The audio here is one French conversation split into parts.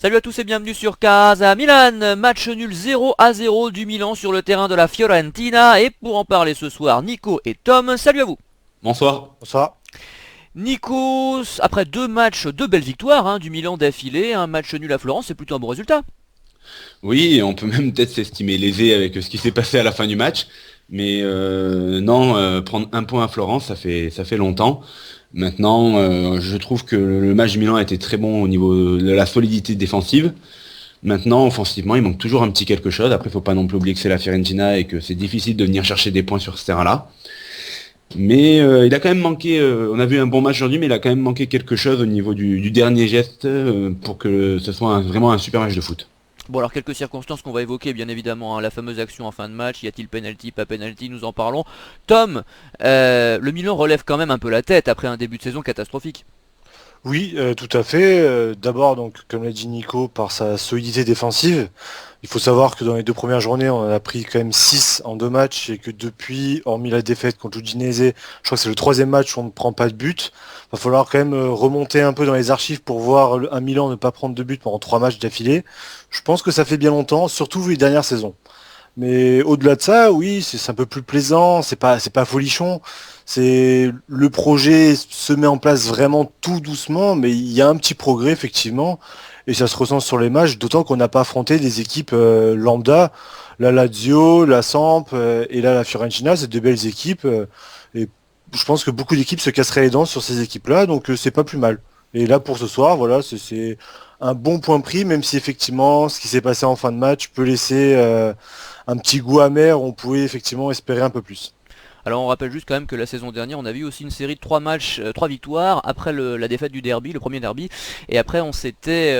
Salut à tous et bienvenue sur Casa Milan, match nul 0-0 du Milan sur le terrain de la Fiorentina. Et pour en parler ce soir, Nico et Tom, salut à vous. Bonsoir. Bonsoir. Nico, après deux matchs, deux belles victoires du Milan d'affilée, un match nul à Florence, c'est plutôt un bon résultat. Oui, on peut même peut-être s'estimer lésé avec ce qui s'est passé à la fin du match. Mais non, prendre un point à Florence, ça fait longtemps. Maintenant, je trouve que le match du Milan a été très bon au niveau de la solidité défensive. Maintenant, offensivement, il manque toujours un petit quelque chose. Après, il ne faut pas non plus oublier que c'est la Fiorentina et que c'est difficile de venir chercher des points sur ce terrain-là. Mais il a quand même manqué, on a vu un bon match aujourd'hui, mais il a quand même manqué quelque chose au niveau du dernier geste pour que ce soit vraiment un super match de foot. Bon alors quelques circonstances qu'on va évoquer bien évidemment, la fameuse action en fin de match, y a-t-il penalty, pas penalty, nous en parlons. Tom, le Milan relève quand même un peu la tête après un début de saison catastrophique. Oui, tout à fait. D'abord, donc, comme l'a dit Nico, par sa solidité défensive. Il faut savoir que dans les deux premières journées, on en a pris quand même 6 en deux matchs et que depuis, hormis la défaite contre l'Udinese, je crois que c'est le troisième match où on ne prend pas de but. Il va falloir quand même remonter un peu dans les archives pour voir un Milan ne pas prendre de but pendant 3 matchs d'affilée. Je pense que ça fait bien longtemps, surtout vu les dernières saisons. Mais au-delà de ça, oui, c'est un peu plus plaisant, c'est pas folichon. C'est le projet se met en place vraiment tout doucement, mais il y a un petit progrès effectivement, et ça se ressent sur les matchs, d'autant qu'on n'a pas affronté des équipes lambda, la Lazio, la Samp et là la Fiorentina, c'est de belles équipes, et je pense que beaucoup d'équipes se casseraient les dents sur ces équipes-là, donc c'est pas plus mal. Et là pour ce soir, voilà, c'est un bon point pris, même si effectivement ce qui s'est passé en fin de match peut laisser un petit goût amer, on pouvait effectivement espérer un peu plus. Alors on rappelle juste quand même que la saison dernière on a vu aussi une série de 3 matchs, 3 victoires après la défaite du derby, le premier derby, et après on s'était...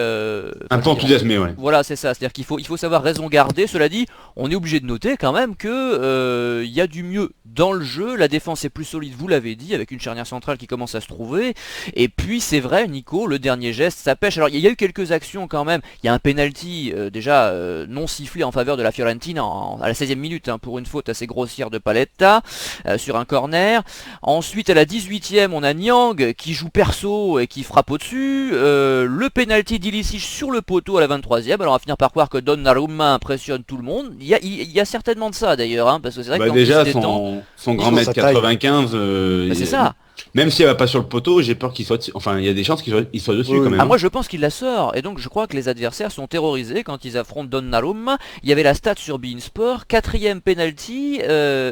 Un peu enthousiasmé, ouais. Voilà c'est ça, c'est-à-dire qu'il faut savoir raison garder. Cela dit, on est obligé de noter quand même que y a du mieux dans le jeu, la défense est plus solide, vous l'avez dit, avec une charnière centrale qui commence à se trouver, et puis c'est vrai Nico, le dernier geste ça pêche. Alors il y a eu quelques actions quand même, il y a un penalty déjà non sifflé en faveur de la Fiorentina à la 16e minute pour une faute assez grossière de Paletta. Sur un corner. Ensuite à la 18e on a Niang qui joue perso et qui frappe au-dessus. Le penalty d'Ilicic sur le poteau à la 23e. Alors on va finir par croire que Donnarumma impressionne tout le monde. Il y a certainement de ça d'ailleurs, parce que c'est vrai que dans Déjà, le son grand mètre 95, c'est ça. même s'il va pas sur le poteau, j'ai peur qu'il soit... Enfin, il y a des chances qu'il soit dessus Oui, quand oui. même. Moi je pense qu'il la sort, et donc je crois que les adversaires sont terrorisés quand ils affrontent Donnarumma. Il y avait la stat sur beIN Sport, 4ème penalty,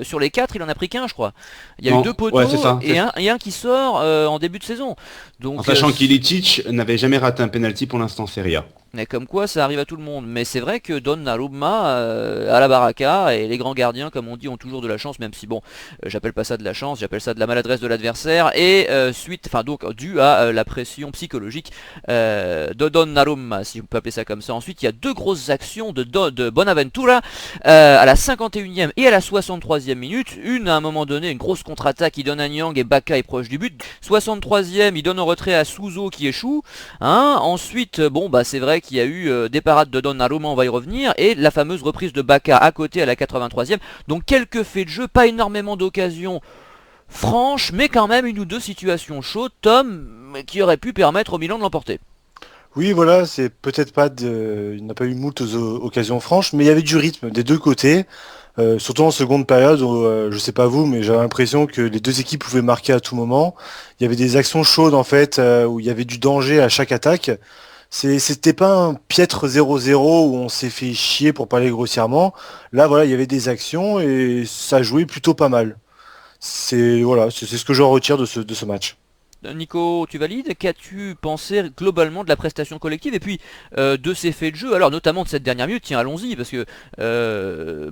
sur les 4 il en a pris qu'un je crois. Il y a Non. eu 2 poteaux Ouais, c'est ça. et un qui sort en début de saison. En Donc sachant qu'Ilicic n'avait jamais raté un penalty pour l'instant Serie A. mais comme quoi ça arrive à tout le monde. Mais c'est vrai que Donnarumma à la baraka, et les grands gardiens comme on dit ont toujours de la chance, même si bon j'appelle pas ça de la chance, j'appelle ça de la maladresse de l'adversaire, et donc dû à la pression psychologique de Donnarumma, si on peut appeler ça comme ça. Ensuite il y a deux grosses actions de Bonaventura à la 51e et à la 63e minute. Une à un moment donné, une grosse contre-attaque, il donne à Niang et Bacca est proche du but. 63e il donne en retrait à Suso qui échoue. Ensuite c'est vrai qu'il y a eu des parades de Donnarumma, on va y revenir, et la fameuse reprise de Bacca à côté à la 83e. Donc quelques faits de jeu, pas énormément d'occasions franches, mais quand même une ou deux situations chaudes, Tom, qui auraient pu permettre au Milan de l'emporter. Oui, voilà, c'est peut-être pas il n'a pas eu moult occasions franches, mais il y avait du rythme des deux côtés, surtout en seconde période où, je sais pas vous, mais j'avais l'impression que les deux équipes pouvaient marquer à tout moment. Il y avait des actions chaudes en fait, où il y avait du danger à chaque attaque. C'était pas un piètre 0-0 où on s'est fait chier pour parler grossièrement. Là, voilà, il y avait des actions et ça jouait plutôt pas mal. C'est ce que j'en retire de ce match. Nico, tu valides? Qu'as-tu pensé globalement de la prestation collective et puis de ces faits de jeu? Alors notamment de cette dernière minute, tiens allons-y, parce que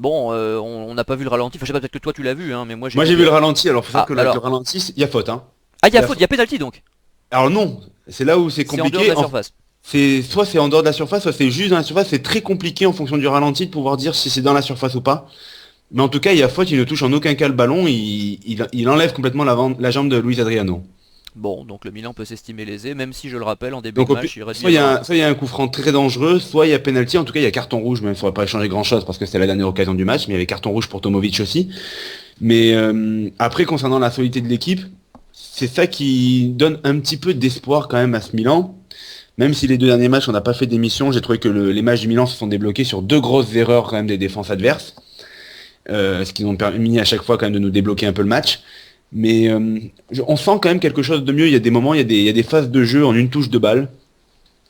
on n'a pas vu le ralenti, enfin je sais pas, peut-être que toi tu l'as vu, mais moi Moi j'ai vu le ralenti, alors faut savoir que alors... le ralenti, il y a faute. Hein. il y a faute, il y a pénalty donc. Alors non, c'est là où c'est C'est en dehors de compliqué. la surface. Soit c'est en dehors de la surface, soit c'est juste dans la surface. C'est très compliqué en fonction du ralenti de pouvoir dire si c'est dans la surface ou pas. Mais en tout cas, il y a faute, il ne touche en aucun cas le ballon, il enlève complètement la jambe de Luis Adriano. Bon, donc le Milan peut s'estimer lésé, même si je le rappelle en début Donc de match, il aurait soit il y a un coup franc très dangereux, soit il y a penalty, en tout cas il y a carton rouge, même il ne faudrait pas changer grand chose parce que c'était la dernière occasion du match, mais il y avait carton rouge pour Tomovic aussi. Mais après, concernant la solidité de l'équipe, c'est ça qui donne un petit peu d'espoir quand même à ce Milan. Même si les 2 derniers matchs on n'a pas fait d'émission, j'ai trouvé que les matchs du Milan se sont débloqués sur 2 grosses erreurs quand même des défenses adverses. Ce qui nous ont permis à chaque fois quand même de nous débloquer un peu le match. Mais on sent quand même quelque chose de mieux. Il y a des moments, il y a des phases de jeu en une touche de balle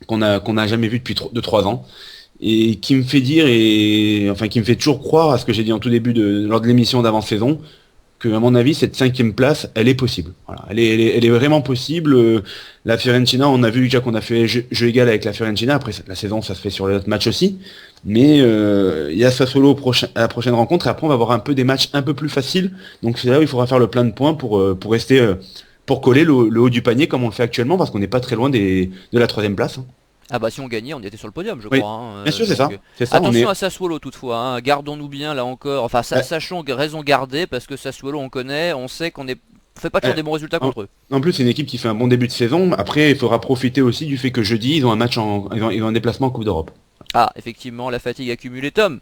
qu'on n'a jamais vu depuis 2-3 ans. Et qui me fait dire, qui me fait toujours croire à ce que j'ai dit en tout début lors de l'émission d'avant-saison, que à mon avis cette 5e place, elle est possible. Voilà, elle est vraiment possible. La Fiorentina, on a vu déjà qu'on a fait jeu égal avec la Fiorentina. Après la saison, ça se fait sur les autres matchs aussi. Mais il y a Sassuolo à la prochaine rencontre. Et après, on va avoir un peu des matchs un peu plus faciles. Donc c'est là où il faudra faire le plein de points pour rester, pour coller le haut du panier comme on le fait actuellement, parce qu'on n'est pas très loin de la 3e place. Hein. Ah bah si on gagnait, on était sur le podium, je Oui, crois. Hein. bien sûr, c'est ça. Attention à Sassuolo toutefois, hein. Gardons-nous bien là encore. Enfin, sachons raison garder, parce que Sassuolo on connaît, on sait qu'on fait pas toujours des bons résultats contre eux. En plus, c'est une équipe qui fait un bon début de saison. Après, il faudra profiter aussi du fait que jeudi, ils ont un match ils ont un déplacement en Coupe d'Europe. Ah, effectivement, la fatigue accumulée, Tom.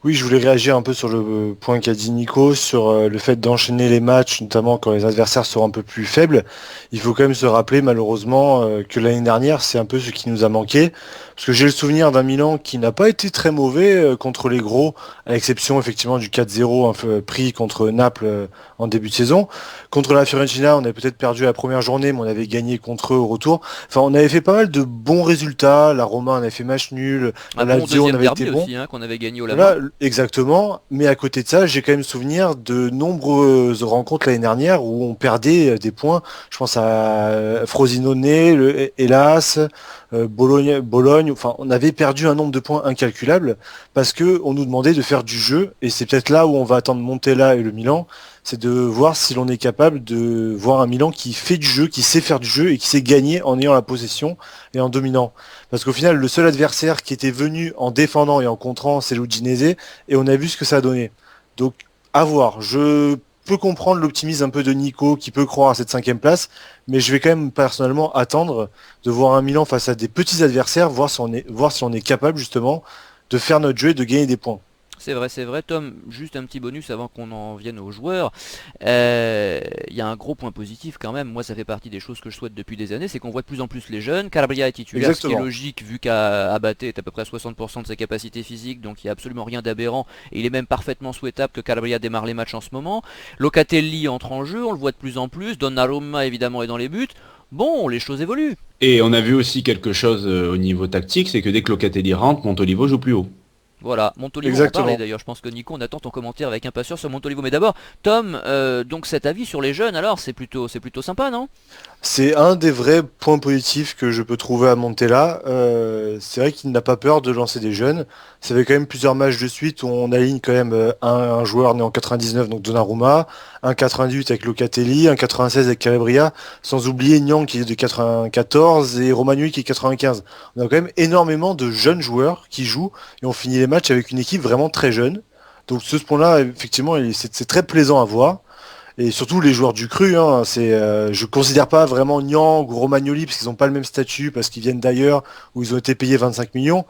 Oui, je voulais réagir un peu sur le point qu'a dit Nico, sur le fait d'enchaîner les matchs, notamment quand les adversaires seront un peu plus faibles. Il faut quand même se rappeler malheureusement que l'année dernière, c'est un peu ce qui nous a manqué. Parce que j'ai le souvenir d'un Milan qui n'a pas été très mauvais contre les gros, à l'exception effectivement du 4-0 pris contre Naples en début de saison. Contre la Fiorentina, on avait peut-être perdu la première journée, mais on avait gagné contre eux au retour. Enfin, on avait fait pas mal de bons résultats. La Roma, on avait fait match nul. Un La bon Lazio, on deuxième avait derby été bon. aussi, hein, qu'on avait gagné au Lavant. Voilà, exactement. Mais à côté de ça, j'ai quand même souvenir de nombreuses rencontres l'année dernière où on perdait des points. Je pense à Frosinone, Hellas, Bologne. Enfin, on avait perdu un nombre de points incalculable parce que on nous demandait de faire du jeu. Et c'est peut-être là où on va attendre Montella et le Milan. C'est de voir si l'on est capable de voir un Milan qui fait du jeu, qui sait faire du jeu et qui sait gagner en ayant la possession et en dominant. Parce qu'au final, le seul adversaire qui était venu en défendant et en contrant, c'est l'Udinese, et on a vu ce que ça a donné. Donc, à voir. Je peux comprendre l'optimisme un peu de Nico, qui peut croire à cette 5e place, mais je vais quand même personnellement attendre de voir un Milan face à des petits adversaires, voir si on est capable justement de faire notre jeu et de gagner des points. C'est vrai, Tom, juste un petit bonus avant qu'on en vienne aux joueurs. Il y a un gros point positif quand même, moi ça fait partie des choses que je souhaite depuis des années, c'est qu'on voit de plus en plus les jeunes. Calabria est titulaire, Exactement. ce qui est logique vu qu'Abate est à peu près à 60% de ses capacités physiques, donc il n'y a absolument rien d'aberrant, et il est même parfaitement souhaitable que Calabria démarre les matchs en ce moment. Locatelli entre en jeu, on le voit de plus en plus, Donnarumma évidemment est dans les buts. Bon, les choses évoluent. Et on a vu aussi quelque chose au niveau tactique, c'est que dès que Locatelli rentre, Montolivo joue plus haut. Voilà, Montolivo, on en parlait d'ailleurs, je pense que Nico, on attend ton commentaire avec impatience sur Montolivo. Mais d'abord, Tom, donc cet avis sur les jeunes, alors c'est plutôt sympa, non? C'est un des vrais points positifs que je peux trouver à Montella. C'est vrai qu'il n'a pas peur de lancer des jeunes. Ça fait quand même plusieurs matchs de suite où on aligne quand même un joueur né en 99, donc Donnarumma, un 98 avec Locatelli, un 96 avec Calabria, sans oublier Nyang qui est de 94 et Romagnoli qui est 95. On a quand même énormément de jeunes joueurs qui jouent et on finit les matchs avec une équipe vraiment très jeune. Donc ce point-là, effectivement, c'est très plaisant à voir. Et surtout les joueurs du cru, hein, je considère pas vraiment Nyang ou Romagnoli parce qu'ils n'ont pas le même statut, parce qu'ils viennent d'ailleurs, où ils ont été payés 25 millions.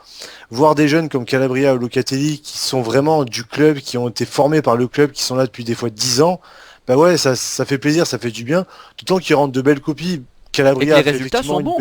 Voir des jeunes comme Calabria ou Locatelli qui sont vraiment du club, qui ont été formés par le club, qui sont là depuis des fois 10 ans, bah ouais, ça fait plaisir, ça fait du bien. D'autant qu'ils rendent de belles copies. Calabria et les résultats sont bons.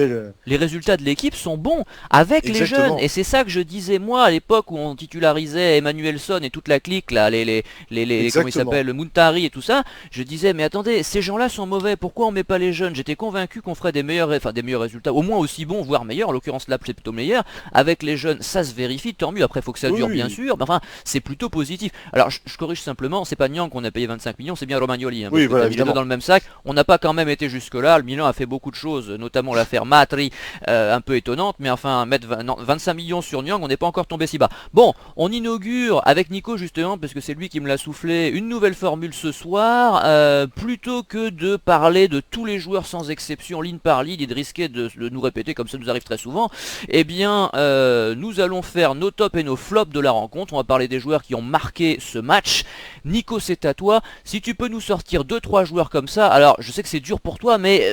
Les résultats de l'équipe sont bons avec Exactement. les jeunes. Et c'est ça que je disais moi à l'époque où on titularisait Emmanuelson et toute la clique là, comment il s'appelle, le Muntari et tout ça. Je disais mais attendez, ces gens-là sont mauvais. Pourquoi on met pas les jeunes? J'étais convaincu qu'on ferait des meilleurs résultats, au moins aussi bons, voire meilleurs. En l'occurrence là, c'est plutôt meilleur avec les jeunes. Ça se vérifie, tant mieux. Après, il faut que ça dure bien sûr. Mais enfin, c'est plutôt positif. Alors je corrige simplement, c'est pas Nyang qu'on a payé 25 millions, c'est bien Romagnoli. Hein, oui, voilà, évidemment. Dans le même sac. On n'a pas quand même été jusque là. Le Milan a fait beaucoup de choses, notamment l'affaire Matri, un peu étonnante, mais enfin mettre 25 millions sur Nyang, on n'est pas encore tombé si bas. Bon, on inaugure avec Nico justement, parce que c'est lui qui me l'a soufflé, une nouvelle formule ce soir, plutôt que de parler de tous les joueurs sans exception, ligne par ligne, et de risquer de nous répéter comme ça nous arrive très souvent. Eh bien, nous allons faire nos tops et nos flops de la rencontre. On va parler des joueurs qui ont marqué ce match. Nico, c'est à toi. Si tu peux nous sortir 2-3 joueurs comme ça, alors je sais que c'est dur pour toi, mais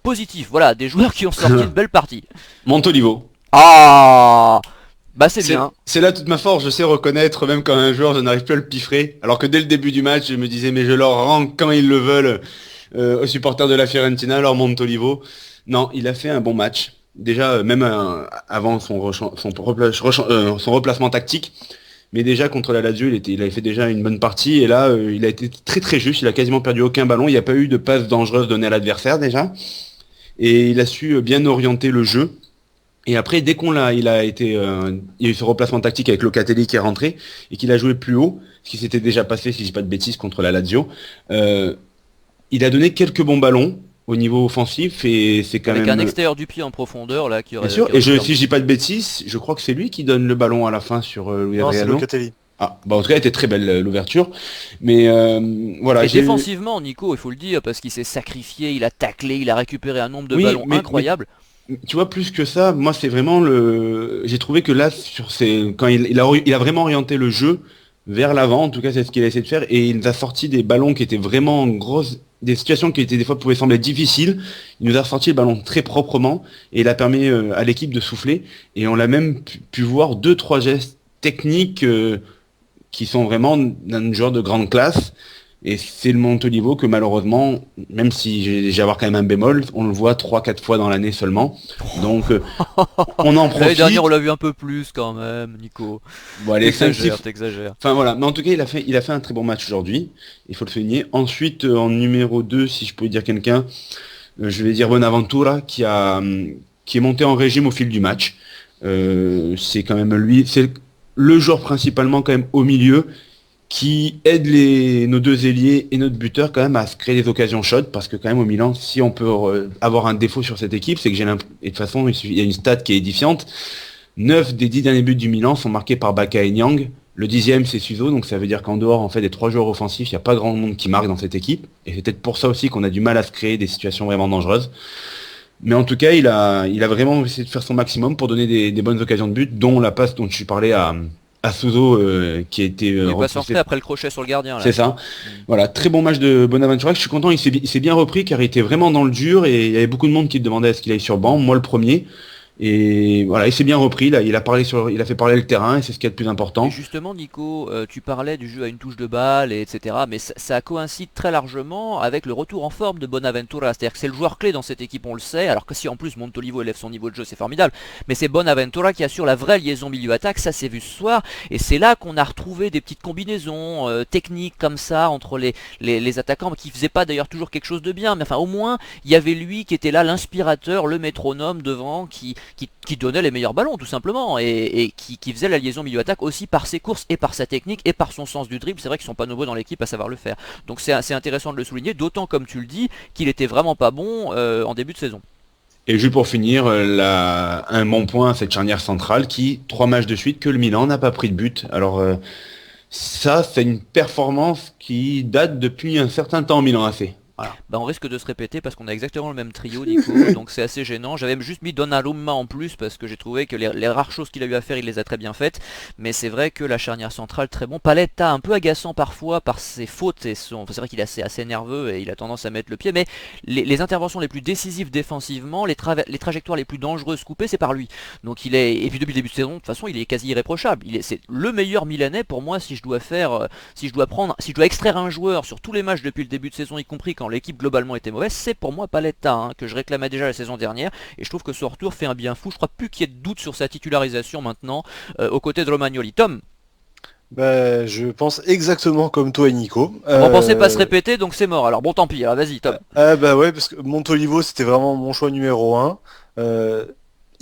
positif, voilà, des joueurs qui ont sorti une belle partie. Montolivo. Ah, bah c'est bien. C'est là toute ma force, je sais reconnaître, même quand un joueur je n'arrive plus à le piffrer, alors que dès le début du match je me disais mais je leur rends quand ils le veulent aux supporters de la Fiorentina, alors Montolivo. Non, il a fait un bon match. Déjà, même avant son replacement tactique, mais déjà contre la Lazio, il avait fait déjà une bonne partie, et là, il a été très très juste, il a quasiment perdu aucun ballon, il n'y a pas eu de passe dangereuse donnée à l'adversaire déjà, et il a su bien orienter le jeu. Et après, dès il a eu ce replacement tactique avec Locatelli qui est rentré, et qu'il a joué plus haut, ce qui s'était déjà passé, si je dis pas de bêtises, contre la Lazio, il a donné quelques bons ballons au niveau offensif, et c'est quand Avec même... un extérieur du pied en profondeur là qui aurait... Bien sûr, qui aurait et pu si je dis pas de bêtises, je crois que c'est lui qui donne le ballon à la fin sur Luis Non, c'est Adriano. Locatelli. Ah, bah en tout cas, elle était très belle l'ouverture. Mais voilà. Et défensivement, Nico, il faut le dire, parce qu'il s'est sacrifié, il a taclé, il a récupéré un nombre de ballons incroyable. Mais, tu vois, plus que ça, moi c'est vraiment j'ai trouvé que là, quand il a vraiment orienté le jeu vers l'avant, en tout cas c'est ce qu'il a essayé de faire, et il nous a sorti des ballons qui étaient vraiment grosses, des situations qui étaient des fois pouvaient sembler difficiles. Il nous a sorti le ballon très proprement, et il a permis à l'équipe de souffler, et on l'a même pu voir 2-3 gestes techniques qui sont vraiment d'un genre de grande classe, et c'est le Montolivo que malheureusement, même si j'ai avoir quand même un bémol, on le voit 3-4 fois dans l'année seulement, donc on en profite. L'année dernière on l'a vu un peu plus quand même, Nico. Bon, allez, T'exagères. Enfin voilà, mais en tout cas il a fait un très bon match aujourd'hui, il faut le souligner. Ensuite, en numéro 2, si je pouvais dire quelqu'un, je vais dire Bonaventura qui est monté en régime au fil du match. C'est quand même lui, c'est le joueur principalement quand même au milieu qui aide nos deux ailiers et notre buteur quand même à se créer des occasions chaudes, parce que quand même au Milan, si on peut avoir un défaut sur cette équipe, c'est que et de toute façon il y a une stat qui est édifiante, 9 des 10 derniers buts du Milan sont marqués par Bacca et Nyang, le 10e c'est Suso, donc ça veut dire qu'en dehors en fait des 3 joueurs offensifs, il n'y a pas grand monde qui marque dans cette équipe, et c'est peut-être pour ça aussi qu'on a du mal à se créer des situations vraiment dangereuses. Mais en tout cas, il a vraiment essayé de faire son maximum pour donner des bonnes occasions de but, dont la passe dont je parlais à Suso, qui a été il est pas sorti après le crochet sur le gardien là. C'est ça. Voilà, très bon match de Bonaventura. Je suis content, il s'est bien repris car il était vraiment dans le dur, et il y avait beaucoup de monde qui demandait à ce qu'il aille sur banc, moi le premier. Et voilà, il s'est bien repris, là, il a fait parler le terrain, et c'est ce qui est le plus important. Et justement, Nico, tu parlais du jeu à une touche de balle, etc. Mais ça coïncide très largement avec le retour en forme de Bonaventura. C'est-à-dire que c'est le joueur clé dans cette équipe, on le sait. Alors que si en plus Montolivo élève son niveau de jeu, c'est formidable. Mais c'est Bonaventura qui assure la vraie liaison milieu-attaque, ça s'est vu ce soir. Et c'est là qu'on a retrouvé des petites combinaisons techniques comme ça entre les attaquants, qui faisaient pas d'ailleurs toujours quelque chose de bien. Mais enfin, au moins, il y avait lui qui était là, l'inspirateur, le métronome devant, qui donnait les meilleurs ballons tout simplement, et qui faisait la liaison milieu-attaque aussi par ses courses et par sa technique et par son sens du dribble. C'est vrai qu'ils sont pas nombreux dans l'équipe à savoir le faire, donc c'est intéressant de le souligner, d'autant comme tu le dis qu'il était vraiment pas bon en début de saison. Et juste pour finir, un bon point à cette charnière centrale qui, 3 matchs de suite que le Milan n'a pas pris de but. Alors ça, c'est une performance qui date depuis un certain temps au Milan AC. Voilà. Bah on risque de se répéter parce qu'on a exactement le même trio, Nico, donc c'est assez gênant. J'avais juste mis Donnarumma en plus parce que j'ai trouvé que les rares choses qu'il a eu à faire, il les a très bien faites. Mais c'est vrai que la charnière centrale, très bon. Paletta, un peu agaçant parfois par ses fautes, et c'est vrai qu'il est assez nerveux et il a tendance à mettre le pied. Mais les interventions les plus décisives défensivement, les trajectoires les plus dangereuses coupées, c'est par lui. Donc et puis depuis le début de saison, de toute façon, il est quasi irréprochable. C'est le meilleur Milanais pour moi si je dois extraire un joueur sur tous les matchs depuis le début de saison, y compris quand l'équipe globalement était mauvaise, c'est pour moi Paletta, que je réclamais déjà la saison dernière, et je trouve que ce retour fait un bien fou. Je crois plus qu'il y ait de doute sur sa titularisation maintenant aux côtés de Romagnoli. Tom, Je pense exactement comme toi et Nico. on pensait pas se répéter, donc c'est mort. Alors bon, tant pis, alors vas-y Tom. Ouais, parce que Montolivo c'était vraiment mon choix numéro 1.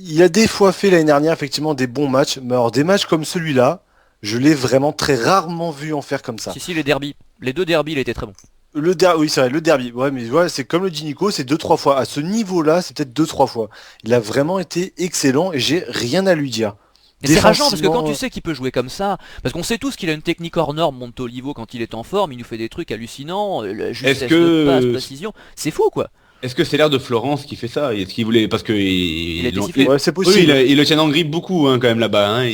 Il a des fois fait l'année dernière effectivement des bons matchs, mais alors des matchs comme celui-là, je l'ai vraiment très rarement vu en faire comme ça. Si, les derbys, les 2 derbys, il était très bon. Oui, c'est vrai, le derby. Ouais, mais ouais, c'est comme le dit Nico, c'est 2-3 fois. À ce niveau-là, c'est peut-être 2-3 fois. Il a vraiment été excellent et j'ai rien à lui dire. Et c'est rageant parce que quand tu sais qu'il peut jouer comme ça, parce qu'on sait tous qu'il a une technique hors norme, Montolivo, quand il est en forme, il nous fait des trucs hallucinants, la justesse de passe, précision, c'est fou quoi. Est-ce que c'est l'air de Florence qui fait ça? Est-ce qu'il voulait, parce que ouais, c'est possible. Oui, il le tient en grippe beaucoup quand même là-bas.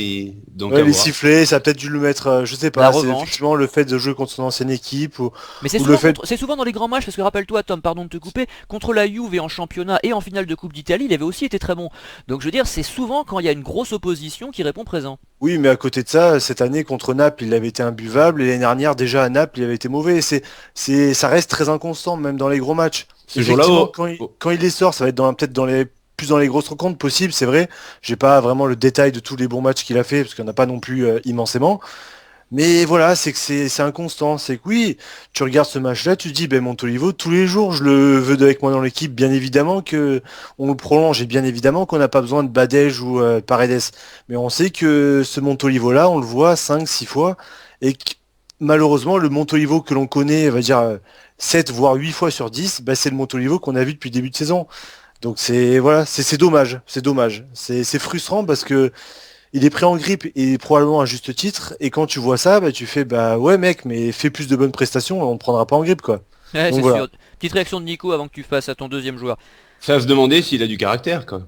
Donc les sifflets, ça a peut-être dû le mettre, je sais pas, c'est revanche. effectivement le fait de jouer contre son ancienne équipe. Mais c'est souvent dans les grands matchs, parce que rappelle-toi Tom, pardon de te couper, contre la Juve et en championnat et en finale de Coupe d'Italie, il avait aussi été très bon. Donc je veux dire, c'est souvent quand il y a une grosse opposition qui répond présent. Oui, mais à côté de ça, cette année contre Naples, il avait été imbuvable, et l'année dernière déjà à Naples, il avait été mauvais. Ça reste très inconstant, même dans les gros matchs. Ce jour-là, quand il les sort, ça va être peut-être dans les plus dans les grosses rencontres possibles, c'est vrai. J'ai pas vraiment le détail de tous les bons matchs qu'il a fait, parce qu'il n'y en a pas non plus immensément. Mais voilà, c'est que c'est inconstant. C'est que oui, tu regardes ce match-là, tu te dis, ben Montolivo, tous les jours, je le veux avec moi dans l'équipe. Bien évidemment que on le prolonge et bien évidemment qu'on n'a pas besoin de Badège ou Paredes. Mais on sait que ce Montolivo-là, on le voit 5, 6 fois. Et que, malheureusement, le Montolivo que l'on connaît, on va dire 7 voire 8 fois sur 10, ben, c'est le Montolivo qu'on a vu depuis le début de saison. Donc c'est voilà, c'est dommage, c'est dommage. C'est frustrant parce que il est pris en grippe et probablement à juste titre. Et quand tu vois ça, bah, tu fais bah ouais mec, mais fais plus de bonnes prestations, on ne prendra pas en grippe quoi. Ouais, Donc c'est voilà. sûr. Petite réaction de Nico avant que tu passes à ton deuxième joueur. C'est à se demander s'il a du caractère, quoi.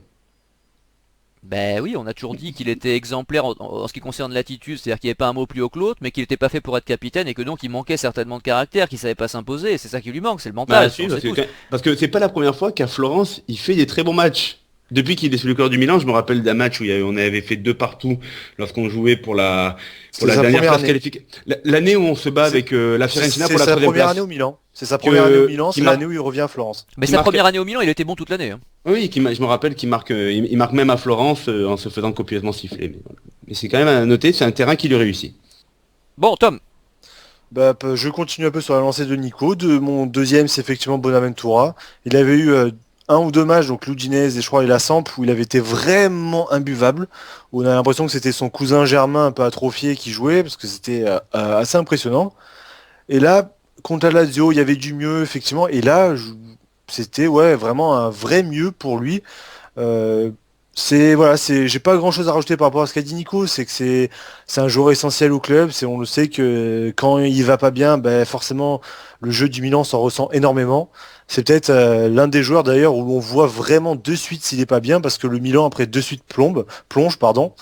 Ben oui, on a toujours dit qu'il était exemplaire en ce qui concerne l'attitude, c'est-à-dire qu'il n'y avait pas un mot plus haut que l'autre, mais qu'il n'était pas fait pour être capitaine et que donc il manquait certainement de caractère, qu'il savait pas s'imposer. Et c'est ça qui lui manque, c'est le Bah mental. si, On sait tous. parce que c'est pas la première fois qu'à Florence, il fait des très bons matchs. Depuis qu'il est sous le cœur du Milan, je me rappelle d'un match où on avait fait 2 partout lorsqu'on jouait pour C'était la sa dernière première phase année. qualificative. L'année où on se bat C'est avec la Fiorentina c'est pour la sa troisième première place. année au Milan. C'est sa première année au Milan, Qui c'est marque, l'année où il revient à Florence. Mais qui sa marque, première année au Milan, il était bon toute l'année, hein. oui, je me rappelle qu'il marque, il marque même à Florence en se faisant copieusement siffler. Mais, voilà. Mais c'est quand même à noter, c'est un terrain qui lui réussit. Bon, Tom. Bah, je continue un peu sur la lancée de Nico. Mon deuxième, c'est effectivement Bonaventura. Il avait eu un ou deux matchs, donc l'Udinese et je crois et la Samp, où il avait été vraiment imbuvable. Où on a l'impression que c'était son cousin Germain un peu atrophié qui jouait, parce que c'était assez impressionnant. Et là, contre la Lazio, il y avait du mieux, effectivement. Et là, c'était ouais, vraiment un vrai mieux pour lui. Euh, voilà, j'ai pas grand chose à rajouter par rapport à ce qu'a dit Nico, c'est que c'est un joueur essentiel au club, on le sait que quand il va pas bien, ben forcément le jeu du Milan s'en ressent énormément. C'est peut-être l'un des joueurs d'ailleurs où on voit vraiment de suite s'il est pas bien parce que le Milan après de suite plonge pardon.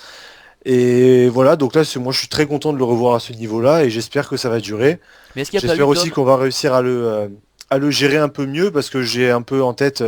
Et voilà, donc là moi je suis très content de le revoir à ce niveau-là et j'espère que ça va durer. Mais est-ce qu'il n'y a pas eu, J'espère aussi Tom? qu'on va réussir à le gérer un peu mieux parce que j'ai un peu en tête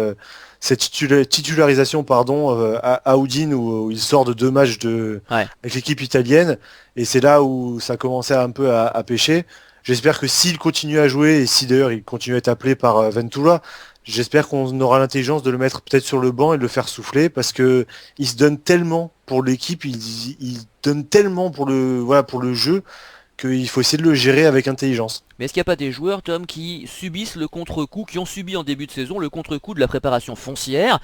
cette titularisation pardon, à Udine où il sort de 2 matchs Ouais. avec l'équipe italienne et c'est là où ça commençait un peu à pêcher. J'espère que s'il continue à jouer et si d'ailleurs il continue à être appelé par Ventura, j'espère qu'on aura l'intelligence de le mettre peut-être sur le banc et de le faire souffler parce que il se donne tellement pour l'équipe, il donne tellement voilà, pour le jeu qu'il faut essayer de le gérer avec intelligence. Mais est-ce qu'il n'y a pas des joueurs, Tom, qui subissent le contre-coup, qui ont subi en début de saison le contre-coup de la préparation foncière?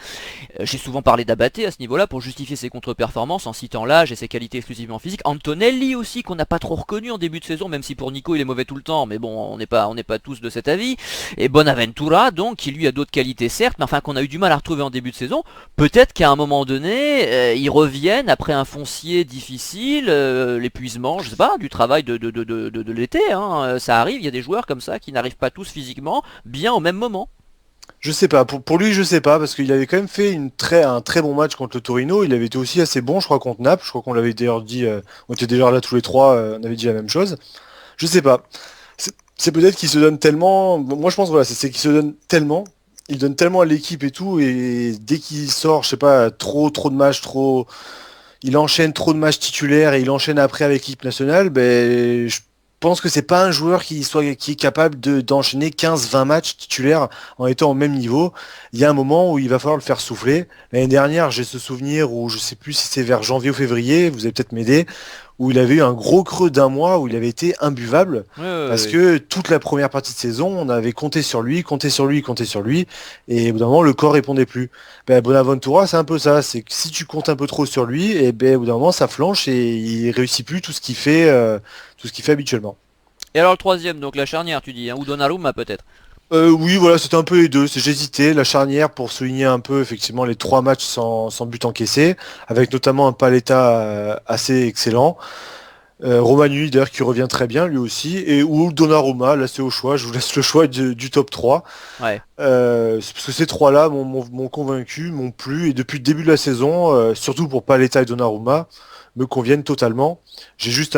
J'ai souvent parlé d'Abaté à ce niveau-là pour justifier ses contre-performances en citant l'âge et ses qualités exclusivement physiques. Antonelli aussi, qu'on n'a pas trop reconnu en début de saison, même si pour Nico il est mauvais tout le temps, mais bon, on n'est pas tous de cet avis. Et Bonaventura, donc, qui lui a d'autres qualités certes, mais enfin qu'on a eu du mal à retrouver en début de saison. Peut-être qu'à un moment donné, ils reviennent après un foncier difficile, l'épuisement, je sais pas, du travail de l'été, hein. Ça arrive, il y a des joueurs comme ça qui n'arrivent pas tous physiquement bien au même moment. Je sais pas, pour lui je sais pas, parce qu'il avait quand même fait un très bon match contre le Torino, il avait été aussi assez bon je crois contre Naples, je crois qu'on l'avait d'ailleurs dit, on était déjà là tous les trois, on avait dit la même chose. Je sais pas. C'est peut-être qu'il se donne tellement. Moi je pense voilà, c'est qu'il se donne tellement. Il donne tellement à l'équipe et tout, et dès qu'il sort, je sais pas, trop de matchs, trop. Il enchaîne trop de matchs titulaires et il enchaîne après avec l'équipe nationale, ben je pense que c'est pas un joueur qui est capable d'enchaîner 15-20 matchs titulaires en étant au même niveau. Il y a un moment où il va falloir le faire souffler. L'année dernière, j'ai ce souvenir où je sais plus si c'est vers janvier ou février, vous allez peut-être m'aider, où il avait eu un gros creux d'un mois où il avait été imbuvable. Ouais, ouais, Parce ouais. que toute la première partie de saison, on avait compté sur lui, compté sur lui, compté sur lui, et au bout d'un moment, le corps répondait plus. Ben, Bonaventura, c'est un peu ça, c'est que si tu comptes un peu trop sur lui, et ben, au bout d'un moment, ça flanche et il réussit plus tout ce qu'il fait habituellement. Et alors le troisième, donc la charnière, tu dis, hein, ou Donnarumma peut-être. Oui, voilà, c'était un peu les deux. J'hésitais, la charnière pour souligner un peu effectivement les 3 matchs sans but encaissé, avec notamment un Paletta assez excellent. Romagnoli d'ailleurs qui revient très bien lui aussi, et ou Donnarumma, là c'est au choix, je vous laisse le choix du top 3. Ouais. Parce que ces trois-là m'ont convaincu, m'ont plu, et depuis le début de la saison, surtout pour Paletta et Donnarumma, me conviennent totalement. Je suis juste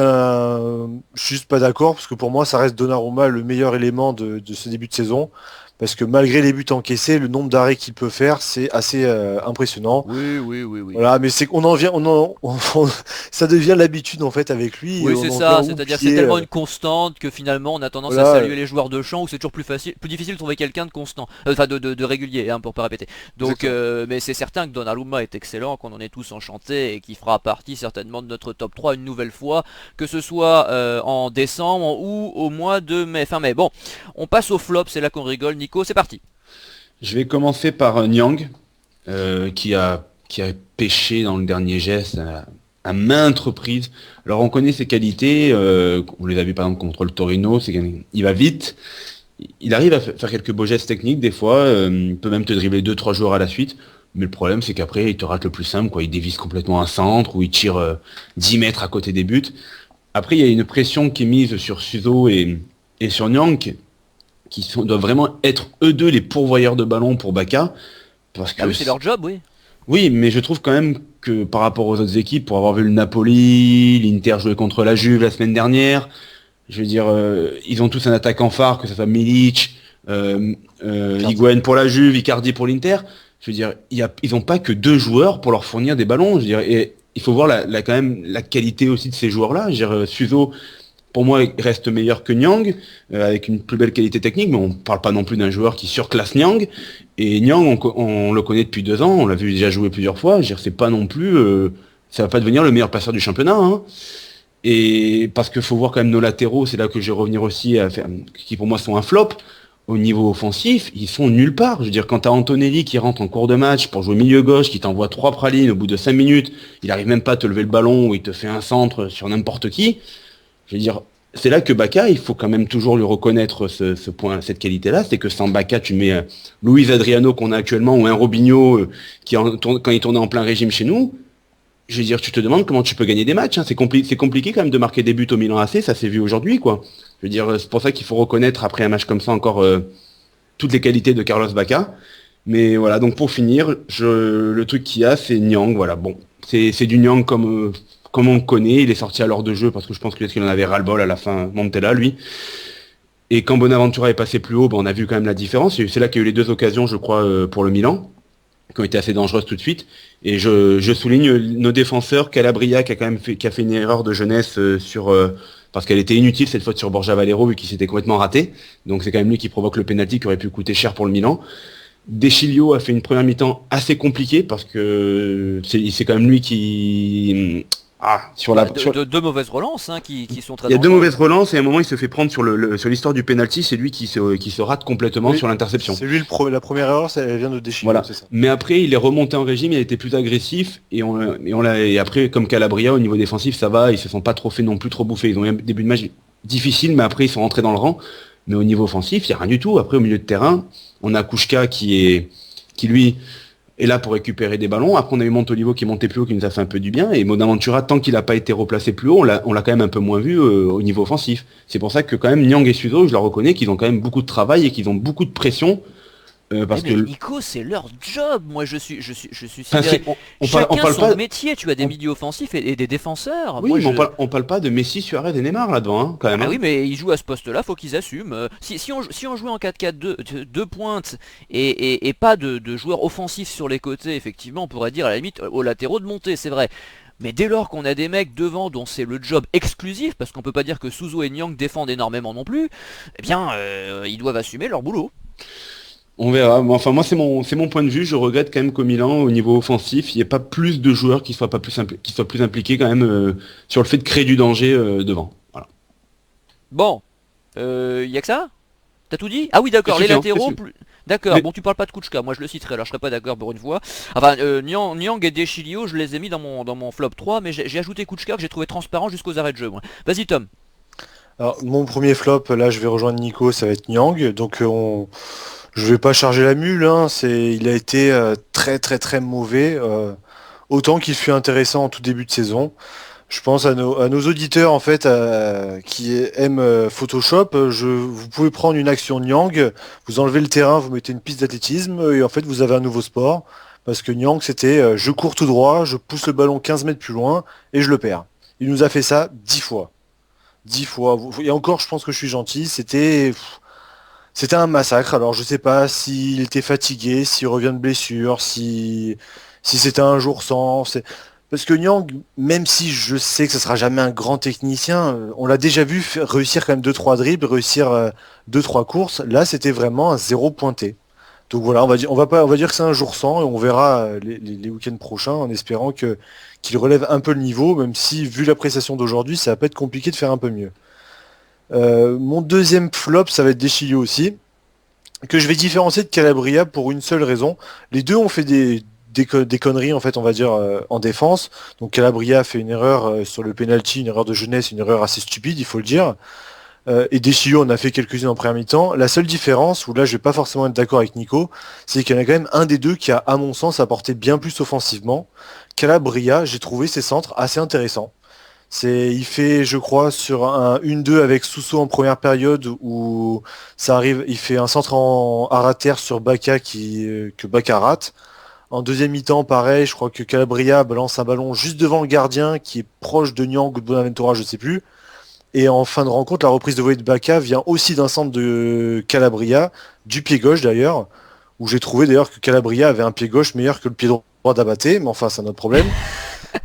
pas d'accord, parce que pour moi ça reste Donnarumma le meilleur élément de ce début de saison, parce que malgré les buts encaissés, le nombre d'arrêts qu'il peut faire, c'est assez impressionnant. Oui. Voilà, mais c'est qu'on en vient, ça devient l'habitude en fait avec lui. Oui, et on c'est en ça, vient c'est-à-dire que c'est oublier, tellement une constante que finalement on a tendance à voilà, saluer les joueurs de champ où c'est toujours plus difficile de trouver quelqu'un de constant, enfin de régulier, hein, pour pas répéter. Donc, exactement. mais c'est certain que Donnarumma est excellent, qu'on en est tous enchantés et qui fera partie certainement de notre top 3 une nouvelle fois, que ce soit en décembre ou au mois de mai, fin mai. Bon, on passe au flop, c'est là qu'on rigole. Nico, c'est parti. Je vais commencer par Nyang, qui a pêché dans le dernier geste à maintes reprises. Alors on connaît ses qualités, on les a vu par exemple contre le Torino, il va vite, il arrive à faire quelques beaux gestes techniques des fois, il peut même te dribbler 2-3 joueurs à la suite, mais le problème c'est qu'après il te rate le plus simple, quoi. Il dévisse complètement un centre ou il tire 10 mètres à côté des buts. Après il y a une pression qui est mise sur Suso et sur Nyang, doivent vraiment être eux deux les pourvoyeurs de ballon pour Baka. Parce que Ah oui, c'est leur job, oui. oui, mais je trouve quand même que par rapport aux autres équipes, pour avoir vu le Napoli, l'Inter jouer contre la Juve la semaine dernière, je veux dire, ils ont tous un attaquant phare, que ce soit Milic, Higuaín pour la Juve, Icardi pour l'Inter. Je veux dire, ils n'ont pas que deux joueurs pour leur fournir des ballons. Je veux dire, et il faut voir quand même la qualité aussi de ces joueurs-là. Je veux dire, Suso, pour moi, il reste meilleur que Nyang, avec une plus belle qualité technique, mais on parle pas non plus d'un joueur qui surclasse Nyang. Et Nyang, on le connaît depuis 2 ans, on l'a vu déjà jouer plusieurs fois. Je veux dire, c'est pas non plus, ça va pas devenir le meilleur passeur du championnat, hein. Et parce qu'il faut voir quand même nos latéraux, c'est là que je vais revenir aussi à faire, qui pour moi sont un flop. Au niveau offensif, ils sont nulle part. Je veux dire, quand t'as Antonelli qui rentre en cours de match pour jouer milieu gauche, qui t'envoie 3 pralines au bout de 5 minutes, il arrive même pas à te lever le ballon ou il te fait un centre sur n'importe qui. Je veux dire, c'est là que Baka, il faut quand même toujours lui reconnaître ce point, cette qualité-là, c'est que sans Baka, tu mets Luis Adriano qu'on a actuellement ou un Robinho quand il tournait en plein régime chez nous. Je veux dire, tu te demandes comment tu peux gagner des matchs, hein. C'est compliqué quand même de marquer des buts au Milan AC, ça s'est vu aujourd'hui, quoi. Je veux dire, c'est pour ça qu'il faut reconnaître après un match comme ça encore toutes les qualités de Carlos Bacca. Mais voilà, donc pour finir, le truc qu'il y a, c'est Nyang, voilà. Bon, c'est du Nyang comme on connaît, il est sorti à l'heure de jeu parce que je pense qu'il en avait ras-le-bol à la fin, Montella, lui. Et quand Bonaventura est passé plus haut, ben, on a vu quand même la différence. C'est là qu'il y a eu les 2 occasions, je crois, pour le Milan, qui ont été assez dangereuses tout de suite. Et je souligne nos défenseurs, Calabria qui a fait une erreur de jeunesse parce qu'elle était inutile cette faute sur Borja Valero vu qu'il s'était complètement raté. Donc c'est quand même lui qui provoque le pénalty qui aurait pu coûter cher pour le Milan. Deschilio a fait une première mi-temps assez compliquée parce que c'est quand même lui qui sur la Deux mauvaises relances, hein, qui sont très il y a 2 dangereuses. mauvaises relances et à un moment il se fait prendre sur l'histoire du penalty, c'est lui qui se rate complètement Oui, sur l'interception. c'est lui la première erreur, elle vient de Deschilio, Voilà. c'est ça. Mais après il est remonté en régime, il a été plus agressif et après comme Calabria au niveau défensif ça va, ils se sont pas trop fait non plus trop bouffer. Ils ont eu un début de match difficile mais après ils sont rentrés dans le rang. Mais au niveau offensif, il n'y a rien du tout. Après au milieu de terrain, on a Kouchka qui lui est là pour récupérer des ballons. Après on a eu Montolivo qui montait plus haut, qui nous a fait un peu du bien. Et Bonaventura, tant qu'il n'a pas été replacé plus haut, on l'a quand même un peu moins vu au niveau offensif. C'est pour ça que quand même Nyang et Suso, je leur reconnais qu'ils ont quand même beaucoup de travail et qu'ils ont beaucoup de pression. Parce Mais que Nico, c'est leur job. Moi, je suis enfin, sidéré. on Chacun parle son pas. métier. Tu as des milieux offensifs et des défenseurs. Oui, Moi, mais on parle pas de Messi, Suarez et Neymar là-dedans, hein, quand même. Ah Hein. oui, mais ils jouent à ce poste-là, faut qu'ils assument. Si on jouait en 4-4-2, deux pointes et pas de joueurs offensifs sur les côtés, effectivement, on pourrait dire à la limite aux latéraux de monter, c'est vrai. Mais dès lors qu'on a des mecs devant dont c'est le job exclusif, parce qu'on peut pas dire que Suso et Nyang défendent énormément non plus, eh bien, ils doivent assumer leur boulot. On verra. Bon, enfin, moi, c'est mon point de vue. Je regrette quand même qu'au Milan, au niveau offensif, il n'y ait pas plus de joueurs qui soient plus impliqués quand même sur le fait de créer du danger devant. Voilà. Bon, y a que ça? T'as tout dit? Ah oui, d'accord, C'est les suffisant, latéraux. c'est D'accord, Mais- bon, tu parles pas de Kouchka, moi je le citerai, alors je serais pas d'accord pour une fois. Enfin, Nyang et Deschilio, je les ai mis dans mon flop 3, mais j'ai ajouté Kouchka que j'ai trouvé transparent jusqu'aux arrêts de jeu, moi. Vas-y, Tom. Alors, mon premier flop, là, je vais rejoindre Nico, ça va être Nyang. Donc, je vais pas charger la mule, hein. Il a été très très très mauvais. Autant qu'il fut intéressant en tout début de saison. Je pense à nos auditeurs en fait qui aiment Photoshop. Vous pouvez prendre une action Nyang, vous enlevez le terrain, vous mettez une piste d'athlétisme et en fait vous avez un nouveau sport. Parce que Nyang c'était je cours tout droit, je pousse le ballon 15 mètres plus loin et je le perds. Il nous a fait ça 10 fois. 10 fois. Et encore je pense que je suis gentil. C'était un massacre. Alors je sais pas s'il était fatigué, s'il revient de blessure, si c'était un jour sans. Parce que Nyang, même si je sais que ce sera jamais un grand technicien, on l'a déjà vu réussir quand même 2-3 dribbles, réussir 2-3 courses. Là, c'était vraiment un zéro pointé. Donc voilà, on va dire que c'est un jour sans et on verra les week-ends prochains en espérant qu'il relève un peu le niveau, même si vu la prestation d'aujourd'hui, ça va pas être compliqué de faire un peu mieux. Mon deuxième flop, ça va être Deschilio aussi, que je vais différencier de Calabria pour une seule raison. Les deux ont fait des conneries, en fait, on va dire, en défense. Donc Calabria a fait une erreur sur le penalty, une erreur de jeunesse, une erreur assez stupide, il faut le dire. Et Deschilio en a fait quelques-unes en première mi-temps. La seule différence, où là je vais pas forcément être d'accord avec Nico, c'est qu'il y en a quand même un des deux qui a, à mon sens, apporté bien plus offensivement. Calabria, j'ai trouvé ses centres assez intéressants. Il fait, je crois, sur un 1-2 avec Sousso en première période où ça arrive, il fait un centre à terre sur Baka que Baka rate. En deuxième mi-temps, pareil, je crois que Calabria balance un ballon juste devant le gardien qui est proche de Nyang ou de Bonaventura, je sais plus. Et en fin de rencontre, la reprise de volée de Baka vient aussi d'un centre de Calabria, du pied gauche d'ailleurs, où j'ai trouvé d'ailleurs que Calabria avait un pied gauche meilleur que le pied droit d'Abaté, mais enfin c'est un autre problème.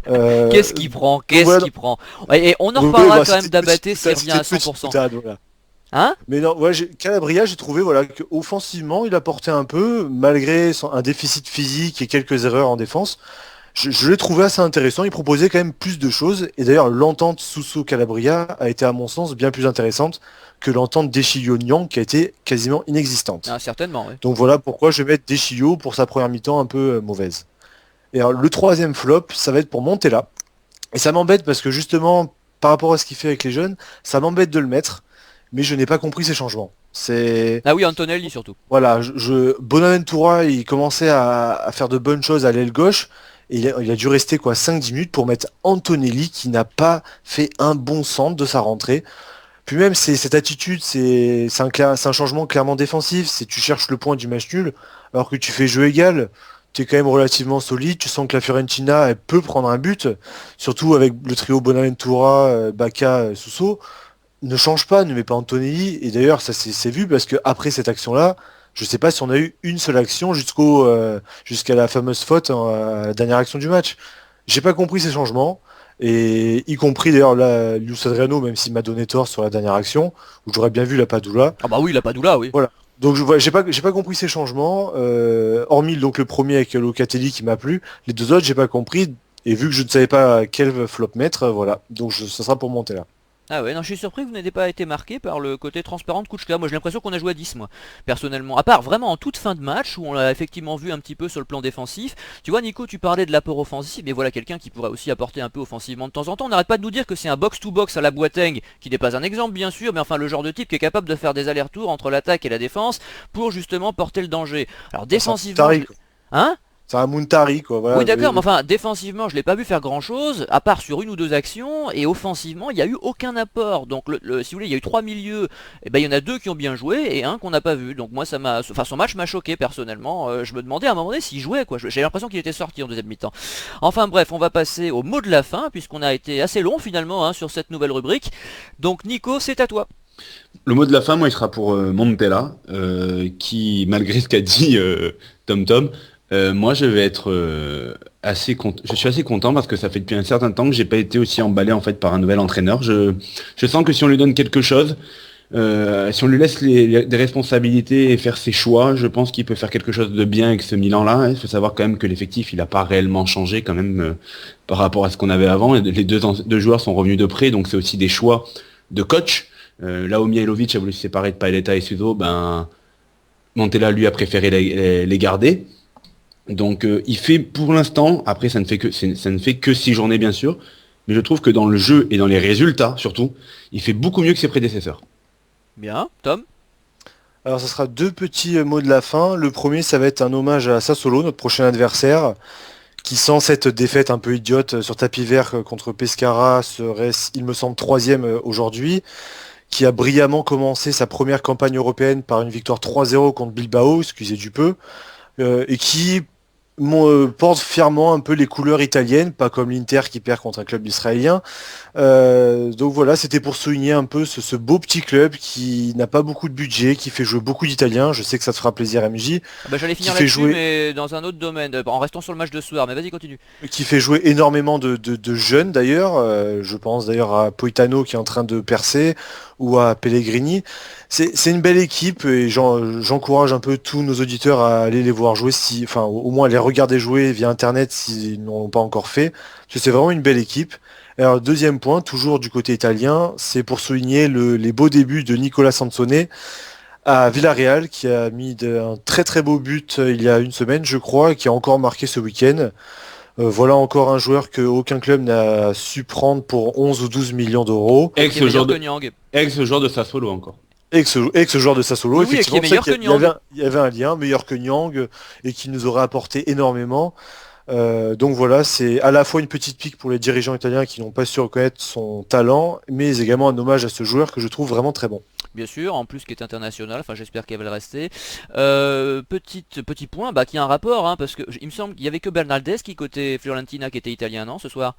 Qu'est-ce qu'il prend? Qu'est-ce voilà. qu'il prend? Et on en Oui, reparlera bah, quand même c'était d'Abaté s'il c'était revient à une petite 100%. boutade, voilà. Hein? Mais non, ouais, Calabria, j'ai trouvé voilà, qu'offensivement, il apportait un peu, malgré un déficit physique et quelques erreurs en défense. Je l'ai trouvé assez intéressant, il proposait quand même plus de choses, et d'ailleurs l'entente Sousso-Calabria a été à mon sens bien plus intéressante que l'entente Deschilio-Nyang qui a été quasiment inexistante. Ah, certainement, oui. Donc voilà pourquoi je vais mettre Deschilio pour sa première mi-temps un peu mauvaise. Et alors le troisième flop, ça va être pour Montella. Et ça m'embête parce que justement, par rapport à ce qu'il fait avec les jeunes, ça m'embête de le mettre, mais je n'ai pas compris ces changements. Ah oui, Antonelli surtout. Voilà, Bonaventura, il commençait à faire de bonnes choses à l'aile gauche, et il a dû rester quoi 5-10 minutes pour mettre Antonelli qui n'a pas fait un bon centre de sa rentrée. Puis même cette attitude, c'est un changement clairement défensif, c'est tu cherches le point du match nul, alors que tu fais jeu égal, tu es quand même relativement solide, tu sens que la Fiorentina elle peut prendre un but, surtout avec le trio Bonaventura, Bacca, Sousso. Ne change pas, ne mets pas Antonelli, et d'ailleurs ça c'est vu parce que après cette action-là, je sais pas si on a eu une seule action jusqu'à la fameuse faute, à la dernière action du match. J'ai pas compris ces changements, et y compris d'ailleurs là, Luis Adriano, même s'il m'a donné tort sur la dernière action, où j'aurais bien vu la Padula. Ah bah oui, la Padula, oui. Voilà. Donc j'ai pas compris ces changements, hormis donc le premier avec Locatelli qui m'a plu, les deux autres j'ai pas compris, et vu que je ne savais pas quel flop mettre, voilà. Donc ça sera pour monter là. Ah ouais, non, je suis surpris que vous n'ayez pas été marqué par le côté transparent de Kuchka. Moi j'ai l'impression qu'on a joué à 10, moi, personnellement. À part vraiment en toute fin de match, où on l'a effectivement vu un petit peu sur le plan défensif. Tu vois Nico, tu parlais de l'apport offensif, mais voilà quelqu'un qui pourrait aussi apporter un peu offensivement de temps en temps. On n'arrête pas de nous dire que c'est un box-to-box à la Boateng, qui n'est pas un exemple bien sûr, mais enfin le genre de type qui est capable de faire des allers-retours entre l'attaque et la défense, pour justement porter le danger. Alors défensivement... Hein? C'est un Muntari quoi. Voilà. Oui d'accord, mais enfin défensivement je l'ai pas vu faire grand chose, à part sur une ou deux actions, et offensivement il n'y a eu aucun apport. Donc si vous voulez, il y a eu trois milieux, et ben il y en a deux qui ont bien joué et un qu'on n'a pas vu. Donc moi ça m'a. Enfin son match m'a choqué personnellement. Je me demandais à un moment donné s'il jouait quoi. J'ai l'impression qu'il était sorti en deuxième mi-temps. Enfin bref, on va passer au mot de la fin, puisqu'on a été assez long finalement sur cette nouvelle rubrique. Donc Nico, c'est à toi. Le mot de la fin, moi, il sera pour Montella, qui, malgré ce qu'a dit Tom Tom, moi, je vais être assez content. Je suis assez content parce que ça fait depuis un certain temps que j'ai pas été aussi emballé en fait par un nouvel entraîneur. Je sens que si on lui donne quelque chose, si on lui laisse des responsabilités et faire ses choix, je pense qu'il peut faire quelque chose de bien avec ce Milan-là. Il faut savoir quand même que l'effectif, il n'a pas réellement changé quand même par rapport à ce qu'on avait avant. Et les deux joueurs sont revenus de près, donc c'est aussi des choix de coach. Là où Mihailovic a voulu se séparer de Paoletta et Suso, ben Montella lui a préféré les garder. Donc il fait pour l'instant, après ça ne fait que 6 journées bien sûr, mais je trouve que dans le jeu et dans les résultats surtout, il fait beaucoup mieux que ses prédécesseurs. Bien, Tom. Alors ça sera deux petits mots de la fin. Le premier, ça va être un hommage à Sassuolo, notre prochain adversaire, qui sans cette défaite un peu idiote sur tapis vert contre Pescara serait, il me semble, troisième aujourd'hui, qui a brillamment commencé sa première campagne européenne par une victoire 3-0 contre Bilbao, excusez du peu, et qui porte fièrement un peu les couleurs italiennes, pas comme l'Inter qui perd contre un club israélien. Donc voilà, c'était pour souligner un peu ce beau petit club qui n'a pas beaucoup de budget, qui fait jouer beaucoup d'Italiens. Je sais que ça te fera plaisir, MJ. Ah bah, j'allais Qui finir fait là-dessus, jouer, mais dans un autre domaine, en restant sur le match de ce soir, mais vas-y, continue. qui fait jouer énormément de jeunes d'ailleurs. Je pense d'ailleurs à Poitano qui est en train de percer ou à Pellegrini. C'est une belle équipe et j'encourage un peu tous nos auditeurs à aller les voir jouer, enfin au moins à les regarder jouer via Internet s'ils n'ont pas encore fait. Parce que c'est vraiment une belle équipe. Alors deuxième point, toujours du côté italien, c'est pour souligner les beaux débuts de Nicolas Sansone à Villarreal qui a mis un très très beau but il y a une semaine je crois et qui a encore marqué ce week-end. Voilà encore un joueur que aucun club n'a su prendre pour 11 ou 12 millions d'euros. Qui est meilleur que Nyang. Ex-joueur de Sassuolo encore. Joueur de Sassuolo, Oui, et qui est effectivement, meilleur que Nyang. il y avait un lien meilleur que Nyang et qui nous aurait apporté énormément. Donc voilà, c'est à la fois une petite pique pour les dirigeants italiens qui n'ont pas su reconnaître son talent, mais également un hommage à ce joueur que je trouve vraiment très bon. Bien sûr, en plus qui est international, enfin j'espère qu'elle va le rester. Petit point, qui a un rapport, hein, parce que il me semble qu'il y avait que Bernaldez qui côté Fiorentina qui était italien, non, ce soir.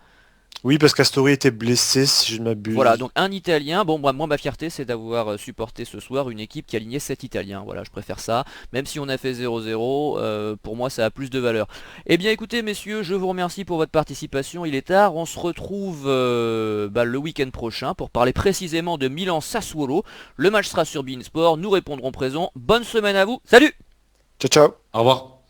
Oui, parce qu'Astori était blessé, si je ne Voilà, m'abuse. donc un Italien. Bon, moi ma fierté c'est d'avoir supporté ce soir une équipe qui alignait 7 Italiens. Voilà, je préfère ça. Même si on a fait 0-0, pour moi ça a plus de valeur. Eh bien écoutez messieurs, je vous remercie pour votre participation. Il est tard, on se retrouve le week-end prochain pour parler précisément de Milan-Sassuolo. Le match sera sur beIN Sport, nous répondrons présent. Bonne semaine à vous, salut! Ciao, ciao. Au revoir.